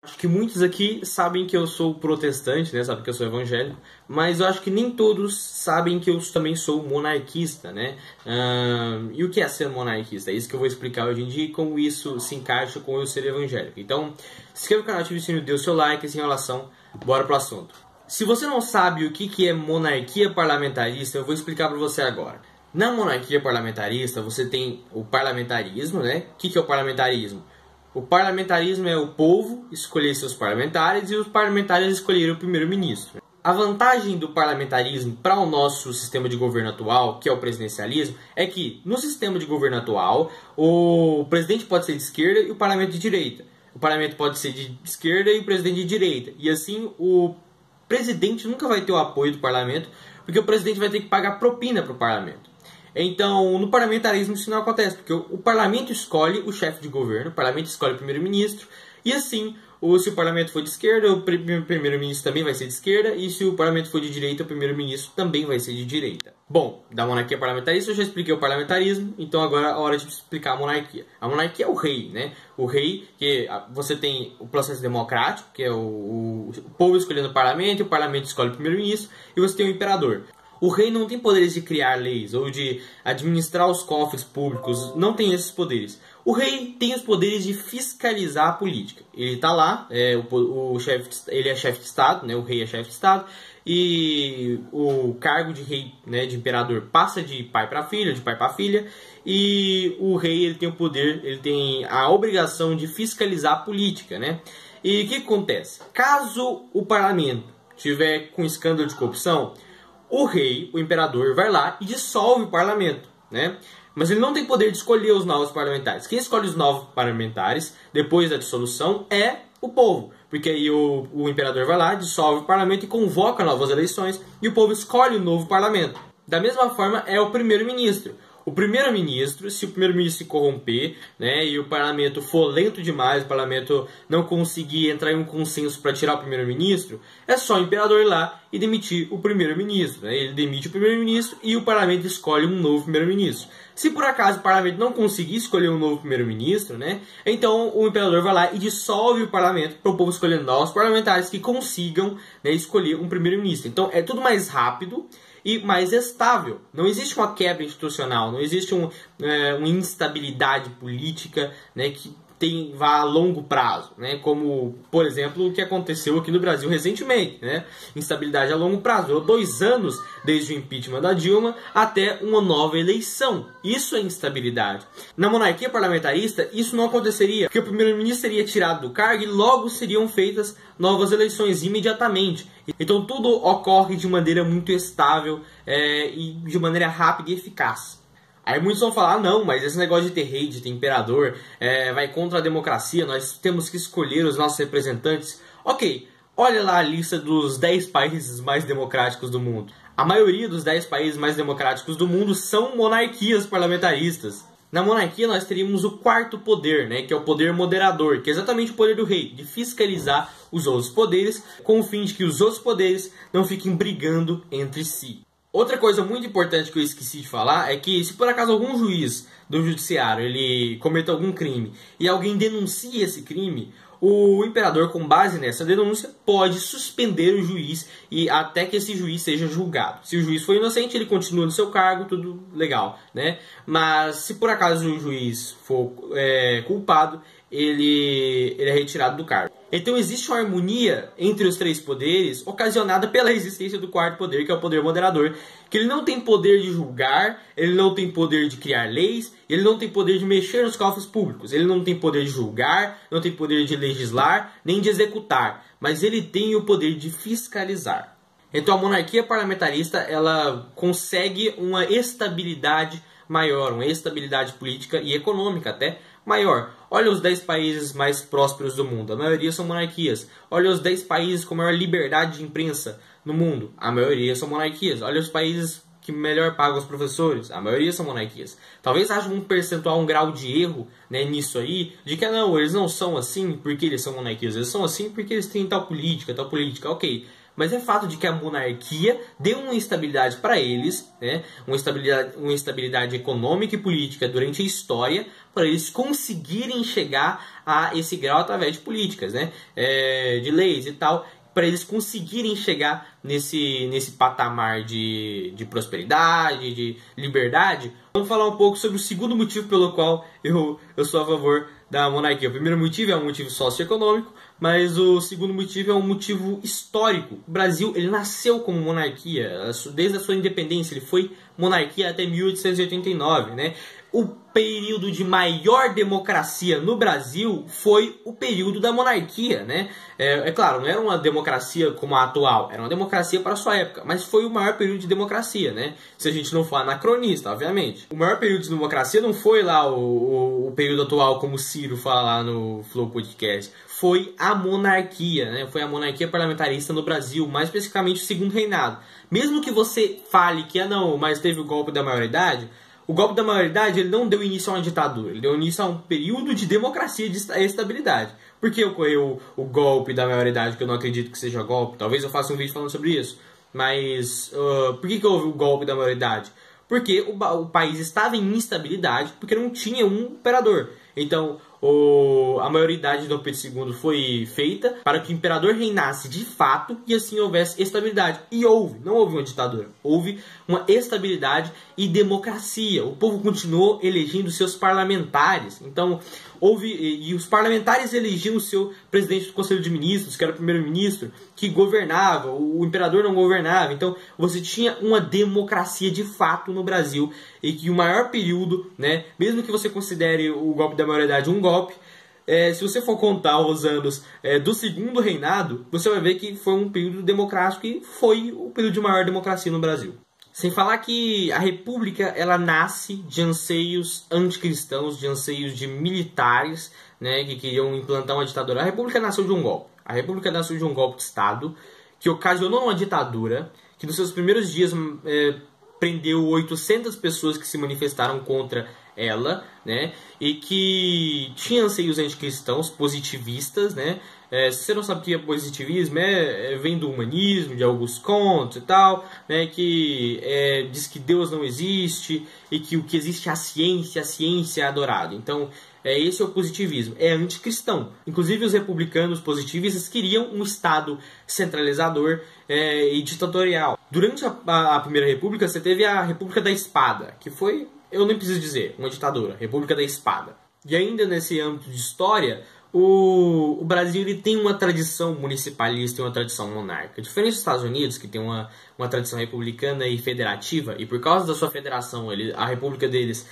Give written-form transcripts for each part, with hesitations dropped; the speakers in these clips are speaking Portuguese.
Acho que muitos aqui sabem que eu sou protestante, né? Sabem que eu sou evangélico, mas eu acho que nem todos sabem que eu também sou monarquista, né? E o que é ser monarquista? É isso que eu vou explicar hoje em dia e como isso se encaixa com eu ser evangélico. Então, se inscreva no canal, ative o sininho, dê o seu like, sem enrolação, bora pro assunto. Se você não sabe o que é monarquia parlamentarista, eu vou explicar para você agora. Na monarquia parlamentarista, você tem o parlamentarismo, né? O que é o parlamentarismo? O parlamentarismo é o povo escolher seus parlamentares e os parlamentares escolherem o primeiro-ministro. A vantagem do parlamentarismo para o nosso sistema de governo atual, que é o presidencialismo, é que no sistema de governo atual, o presidente pode ser de esquerda e o parlamento de direita. O parlamento pode ser de esquerda e o presidente de direita. E assim, o presidente nunca vai ter o apoio do parlamento, porque o presidente vai ter que pagar propina para o parlamento. Então, no parlamentarismo isso não acontece, porque o parlamento escolhe o chefe de governo, o parlamento escolhe o primeiro-ministro, e assim, se o parlamento for de esquerda, o primeiro-ministro também vai ser de esquerda, e se o parlamento for de direita, o primeiro-ministro também vai ser de direita. Bom, da monarquia parlamentarista eu já expliquei o parlamentarismo, então agora é a hora de explicar a monarquia. A monarquia é o rei, né? O rei, que você tem o processo democrático, que é o povo escolhendo o parlamento, e o parlamento escolhe o primeiro-ministro, e você tem o imperador. O rei não tem poderes de criar leis ou de administrar os cofres públicos, não tem esses poderes. O rei tem os poderes de fiscalizar a política. Ele está lá, ele é chefe de Estado, né, o rei é chefe de Estado, e o cargo de rei, né, de imperador, passa de pai para filho, de pai para filha, e o rei ele tem o poder, ele tem a obrigação de fiscalizar a política, né? E o que acontece? Caso o parlamento tiver com escândalo de corrupção, o rei, o imperador, vai lá e dissolve o parlamento, né? Mas ele não tem poder de escolher os novos parlamentares. Quem escolhe os novos parlamentares, depois da dissolução, é o povo. Porque aí o imperador vai lá, dissolve o parlamento e convoca novas eleições, e o povo escolhe o novo parlamento. Da mesma forma, é o primeiro-ministro. O primeiro-ministro, se o primeiro-ministro se corromper, né, e o parlamento for lento demais, o parlamento não conseguir entrar em um consenso para tirar o primeiro-ministro, é só o imperador ir lá e demitir o primeiro-ministro. Né? Ele demite o primeiro-ministro e o parlamento escolhe um novo primeiro-ministro. Se por acaso o parlamento não conseguir escolher um novo primeiro-ministro, né, então o imperador vai lá e dissolve o parlamento para o povo escolher novos parlamentares que consigam, né, escolher um primeiro-ministro. Então é tudo mais rápido e mais estável. Não existe uma quebra institucional, não existe uma instabilidade política, né, que vá a longo prazo, né, como, por exemplo, o que aconteceu aqui no Brasil recentemente. Né, instabilidade a longo prazo, durou 2 anos desde o impeachment da Dilma até uma nova eleição. Isso é instabilidade. Na monarquia parlamentarista, isso não aconteceria, porque o primeiro-ministro seria tirado do cargo e logo seriam feitas novas eleições imediatamente. Então tudo ocorre de maneira muito estável e de maneira rápida e eficaz. Aí muitos vão falar, não, mas esse negócio de ter rei, de ter imperador, vai contra a democracia, nós temos que escolher os nossos representantes. Ok, olha lá a lista dos 10 países mais democráticos do mundo. A maioria dos 10 países mais democráticos do mundo são monarquias parlamentaristas. Na monarquia nós teríamos o quarto poder, né, que é o poder moderador, que é exatamente o poder do rei, de fiscalizar os outros poderes, com o fim de que os outros poderes não fiquem brigando entre si. Outra coisa muito importante que eu esqueci de falar é que se por acaso algum juiz do judiciário ele cometa algum crime e alguém denuncia esse crime, o imperador, com base nessa denúncia, pode suspender o juiz e até que esse juiz seja julgado. Se o juiz for inocente, ele continua no seu cargo, tudo legal, né? Mas se por acaso o juiz for culpado, ele é retirado do cargo. Então existe uma harmonia entre os 3 poderes ocasionada pela existência do quarto poder, que é o poder moderador, que ele não tem poder de julgar, ele não tem poder de criar leis, ele não tem poder de mexer nos cofres públicos, ele não tem poder de julgar, não tem poder de legislar, nem de executar, mas ele tem o poder de fiscalizar. Então a monarquia parlamentarista ela consegue uma estabilidade maior, uma estabilidade política e econômica até maior. Olha os 10 países mais prósperos do mundo, a maioria são monarquias. Olha os 10 países com maior liberdade de imprensa no mundo, a maioria são monarquias. Olha os países que melhor pagam os professores, a maioria são monarquias. Talvez haja um percentual, um grau de erro, né, nisso aí, de que não, eles não são assim porque eles são monarquias, eles são assim porque eles têm tal política, ok. mas é fato de que a monarquia deu uma estabilidade para eles, né? Uma estabilidade econômica e política durante a história, para eles conseguirem chegar a esse grau através de políticas, né? De leis e tal, para eles conseguirem chegar nesse patamar de prosperidade, de liberdade. Vamos falar um pouco sobre o segundo motivo pelo qual eu sou a favor da monarquia. O primeiro motivo é um motivo socioeconômico, mas o segundo motivo é um motivo histórico. O Brasil, ele nasceu como monarquia, desde a sua independência, ele foi monarquia até 1889, né? O período de maior democracia no Brasil foi o período da monarquia, né? É claro, não era uma democracia como a atual, era uma democracia para a sua época, mas foi o maior período de democracia, né? Se a gente não for anacronista, obviamente. O maior período de democracia não foi lá o período atual, como o Ciro fala lá no Flow Podcast. Foi a monarquia, né? Foi a monarquia parlamentarista no Brasil, mais especificamente o segundo reinado. Mesmo que você fale que, não, mas teve o golpe da maioridade, o golpe da maioridade ele não deu início a uma ditadura, ele deu início a um período de democracia e de estabilidade. Por que ocorreu o golpe da maioridade, que eu não acredito que seja golpe? Talvez eu faça um vídeo falando sobre isso. Mas por que houve o golpe da maioridade? Porque o país estava em instabilidade, porque não tinha um imperador. Então, a maioridade do Dom Pedro II foi feita para que o imperador reinasse de fato e assim houvesse estabilidade. E não houve uma ditadura, houve uma estabilidade e democracia. O povo continuou elegendo seus parlamentares. Então, e os parlamentares elegiam o seu presidente do Conselho de Ministros, que era o primeiro-ministro, que governava, o imperador não governava. Então, você tinha uma democracia de fato no Brasil, e que o maior período, né, mesmo que você considere o golpe da maioridade um golpe, se você for contar os anos do segundo reinado, você vai ver que foi um período democrático e foi o período de maior democracia no Brasil. Sem falar que a república ela nasce de anseios anticristãos, de anseios de militares, né, que queriam implantar uma ditadura. A república nasceu de um golpe. A república nasceu de um golpe de Estado que ocasionou uma ditadura que nos seus primeiros dias prendeu 800 pessoas que se manifestaram contra ela, né, e que tinha anseios anticristãos, positivistas, né. Se você não sabe o que é positivismo, vem do humanismo, de Auguste Comte e tal, né, que diz que Deus não existe e que o que existe é a ciência é adorada. Então, esse é o positivismo, é anticristão. Inclusive, os republicanos positivistas queriam um Estado centralizador e ditatorial. Durante a Primeira República, você teve a República da Espada, que foi, eu nem preciso dizer, uma ditadura, República da Espada. E ainda nesse âmbito de história, o Brasil ele tem uma tradição municipalista e uma tradição monárquica. Diferente dos Estados Unidos, que tem uma tradição republicana e federativa, e por causa da sua federação, a república deles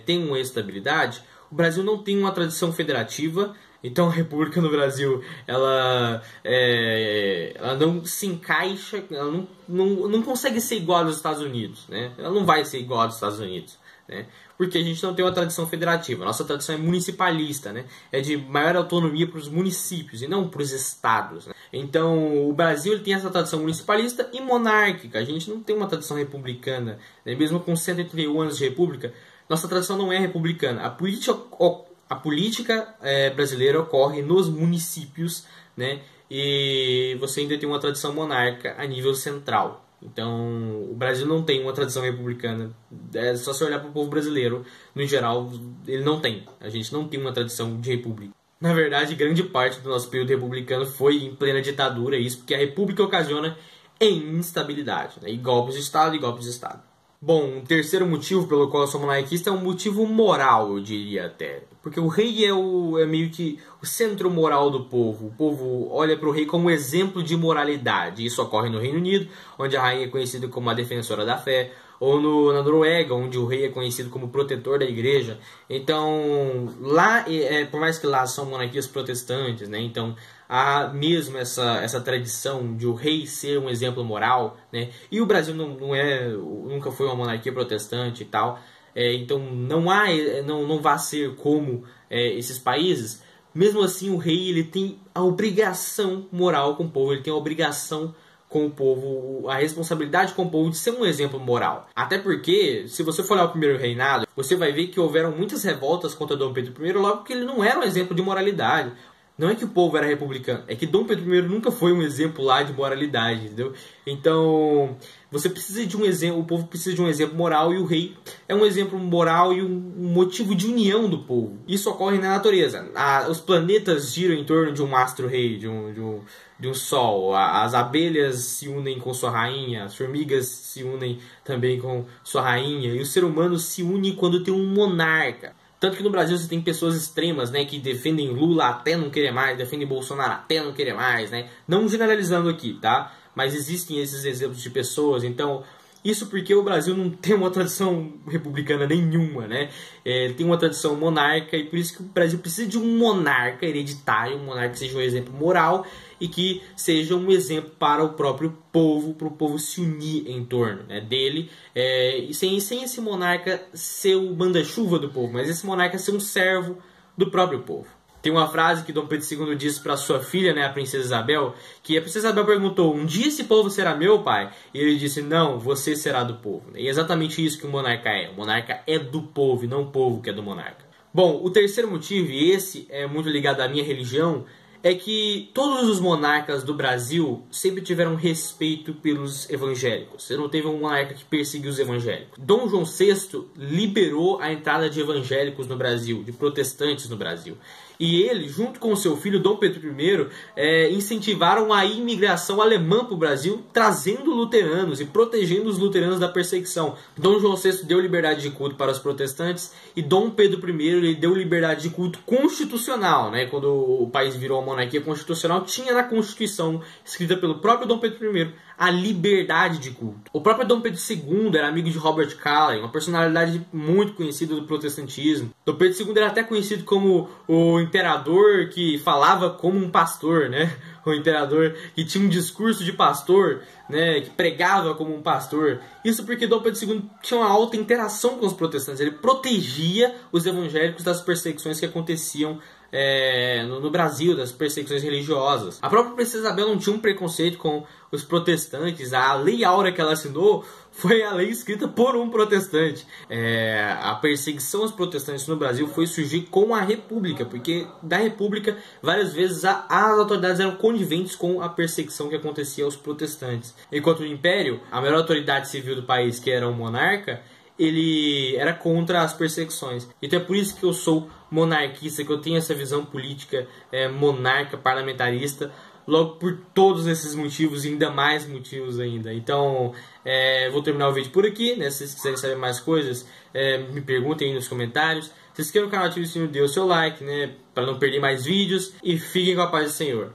tem uma estabilidade, o Brasil não tem uma tradição federativa. Então a república no Brasil ela não se encaixa, ela não consegue ser igual aos Estados Unidos, né? Ela não vai ser igual aos Estados Unidos, né? Porque a gente não tem uma tradição federativa. Nossa tradição é municipalista, né? É de maior autonomia para os municípios e não para os estados, né? Então o Brasil ele tem essa tradição municipalista e monárquica. A gente não tem uma tradição republicana, né? Mesmo com 131 anos de república, nossa tradição não é republicana. A política brasileira ocorre nos municípios, né? E você ainda tem uma tradição monárquica a nível central. Então, o Brasil não tem uma tradição republicana. É só se olhar para o povo brasileiro, no geral, ele não tem. A gente não tem uma tradição de república. Na verdade, grande parte do nosso período republicano foi em plena ditadura, isso porque a república ocasiona instabilidade, né? E golpes de Estado e golpes de Estado. Bom, um terceiro motivo pelo qual eu sou monarquista é um motivo moral, eu diria até. Porque o rei é meio que o centro moral do povo. O povo olha para o rei como exemplo de moralidade. Isso ocorre no Reino Unido, onde a rainha é conhecida como a defensora da fé. Ou na Noruega, onde o rei é conhecido como protetor da igreja. Então, lá, por mais que lá são monarquias protestantes, né? Então, há mesmo essa tradição de o rei ser um exemplo moral, né? E o Brasil nunca foi uma monarquia protestante e tal. Então, não vai ser como esses países. Mesmo assim, o rei ele tem a obrigação moral com o povo, ele tem a obrigação com o povo, a responsabilidade com o povo de ser um exemplo moral. Até porque, se você for olhar o primeiro reinado, você vai ver que houveram muitas revoltas contra Dom Pedro I, logo que ele não era um exemplo de moralidade. Não é que o povo era republicano, é que Dom Pedro I nunca foi um exemplo lá de moralidade, entendeu? Então, você precisa de um exemplo, o povo precisa de um exemplo moral e o rei é um exemplo moral e um motivo de união do povo. Isso ocorre na natureza. Os planetas giram em torno de um astro-rei, de um sol. As abelhas se unem com sua rainha, as formigas se unem também com sua rainha, e o ser humano se une quando tem um monarca. Tanto que no Brasil você tem pessoas extremas, né, que defendem Lula até não querer mais, defendem Bolsonaro até não querer mais, né? Não generalizando aqui, tá? Mas existem esses exemplos de pessoas, então... Isso porque o Brasil não tem uma tradição republicana nenhuma, né? Tem uma tradição monarca e por isso que o Brasil precisa de um monarca hereditário, um monarca que seja um exemplo moral e que seja um exemplo para o próprio povo, para o povo se unir em torno, né, dele. E sem esse monarca ser o manda-chuva do povo, mas esse monarca ser um servo do próprio povo. Tem uma frase que Dom Pedro II disse para sua filha, né, a princesa Isabel, que a princesa Isabel perguntou: um dia esse povo será meu, pai? E ele disse: não, você será do povo. E é exatamente isso que o monarca é. O monarca é do povo e não o povo que é do monarca. Bom, o terceiro motivo, e esse é muito ligado à minha religião, é que todos os monarcas do Brasil sempre tiveram respeito pelos evangélicos. Você não teve um monarca que perseguiu os evangélicos. Dom João VI liberou a entrada de evangélicos no Brasil, de protestantes no Brasil. E ele, junto com seu filho Dom Pedro I, incentivaram a imigração alemã para o Brasil, trazendo luteranos e protegendo os luteranos da perseguição. Dom João VI deu liberdade de culto para os protestantes e Dom Pedro I ele deu liberdade de culto constitucional, né? Quando o país virou uma monarquia constitucional, tinha na Constituição, escrita pelo próprio Dom Pedro I, a liberdade de culto. O próprio Dom Pedro II era amigo de Robert Calley, uma personalidade muito conhecida do protestantismo. Dom Pedro II era até conhecido como o imperador que falava como um pastor, né? O imperador que tinha um discurso de pastor, né? Que pregava como um pastor. Isso porque Dom Pedro II tinha uma alta interação com os protestantes. Ele protegia os evangélicos das perseguições que aconteciam no Brasil, das perseguições religiosas. A própria princesa Isabel não tinha um preconceito com os protestantes. A Lei Áurea que ela assinou foi a lei escrita por um protestante. A perseguição aos protestantes no Brasil foi surgir com a República, porque da República várias vezes as autoridades eram coniventes com a perseguição que acontecia aos protestantes. Enquanto o Império, a maior autoridade civil do país, que era o monarca, ele era contra as perseguições. Então é por isso que eu sou monarquista, que eu tenho essa visão política monarca, parlamentarista, logo por todos esses motivos e ainda mais motivos ainda. Então vou terminar o vídeo por aqui, né? Se vocês quiserem saber mais coisas, me perguntem aí nos comentários. Se inscrevam no canal, ative o sininho, dê o seu like, né? Para não perder mais vídeos, e fiquem com a paz do Senhor.